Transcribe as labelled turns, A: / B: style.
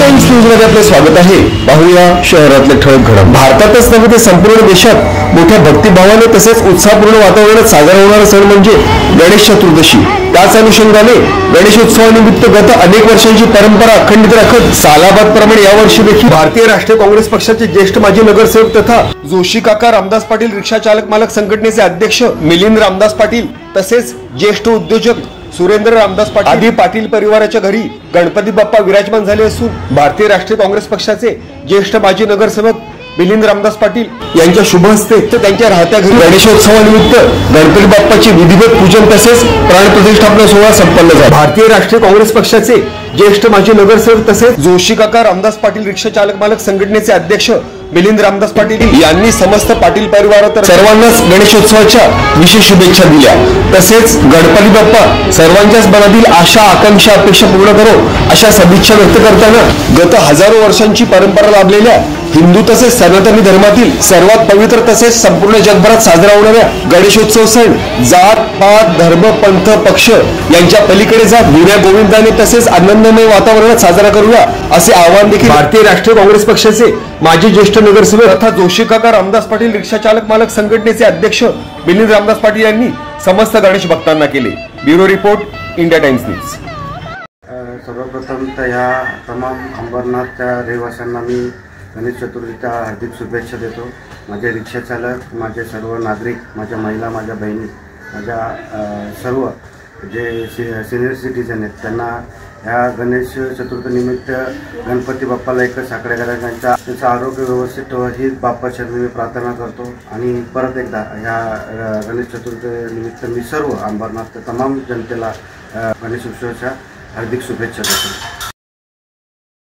A: Times न्यूजमध्ये आपले स्वागत आहे। पाहूया शहरातले ठळक घडामोडी। भारतातच नव्हे तर संपूर्ण देशात मोठ्या भक्तिभावाने तसेच उत्साहपूर्ण वातावरणात साजरा होणारा सण म्हणजे गणेश चतुर्दशी। त्याच अनुषंगाने गणेशोत्सवानिमित्त गत अनेक वर्षांची परंपरा अखंडित राखत सालाबादप्रमाणे यावर्षी देखील भारतीय राष्ट्रीय काँग्रेस पक्षाचे ज्येष्ठ माजी नगरसेवक तथा जोशी काका रामदास पाटील रिक्षा चालक मालक संघटनेचे अध्यक्ष मिलिंद रामदास पाटील तसेच ज्येष्ठ उद्योजक सुरेंद्र रामदास पाटील आदी पाटील परिवाराच्या घरी गणपती बाप्पा विराजमान झाले असून भारतीय राष्ट्रीय काँग्रेस पक्षाचे ज्येष्ठ माजी नगरसेवक मिलिंद रामदास पाटील यांच्या शुभ हस्ते त्यांच्या राहत्या घरी गणेशोत्सवानिमित्त गणपती बाप्पाचे विधिवत पूजन तसेच प्राणप्रतिष्ठापना सोहळा संपन्न झाला। भारतीय राष्ट्रीय काँग्रेस पक्षाचे ज्येष्ठ माजी नगरसेवक तसेच जोशी काका रामदास पाटील रिक्षा चालक मालक संघटनेचे अध्यक्ष मिलिंद रामदास पाटील यांनी समस्त पाटील परिवारात सर्वांनाच गणेशोत्सवाच्या विशेष शुभेच्छा दिल्या। तसेच गणपती बाप्पा सर्वांच्याच मनातील आशा आकांक्षा अपेक्षा पूर्ण करो अशा सदिच्छा व्यक्त करताना गत हजारो वर्षांची परंपरा लाभलेल्या हिंदू तसेच सनातनी धर्मातील सर्वात पवित्र तसेच संपूर्ण जगभरात साजरा होणाऱ्या गणेशोत्सव सण जात पात धर्म पंथ पक्ष यांच्या पलीकडे जात गुण्या गोविंदाने तसेच आनंदमय वातावरणात साजरा करूया असे आवाहन देखील भारतीय राष्ट्रीय काँग्रेस पक्षाचे माजी ज्येष्ठ नगरसेवक तथा जोशी काका रामदास पाटील रिक्षा चालक मालक संघटनेचे अध्यक्ष मिलिंद रामदास पाटील यांनी समस्त गणेश भक्तांना केले। Bureau report India times news.
B: सर्वप्रथम तर या तमाम अंबरनाथच्या रहिवाशांना मी गणेश चतुर्थीच्या हार्दिक शुभेच्छा देतो। माझे रिक्षा चालक माझे सर्व नागरिक माझ्या महिला माझ्या बहिणी माझ्या सर्व जे सिनियर सिटीजन आहेत त्यांना ह्या गणेश चतुर्थीनिमित्त गणपती बाप्पाला एकच साकडे करायचं त्यांचं आरोग्य व्यवस्थित ठेवा ही बाप्पाचरणी मी प्रार्थना करतो। आणि परत एकदा ह्या गणेश चतुर्थीनिमित्त मी सर्व अंबरनाथ तमाम जनतेला गणेश उत्सवाच्या हार्दिक शुभेच्छा देतो।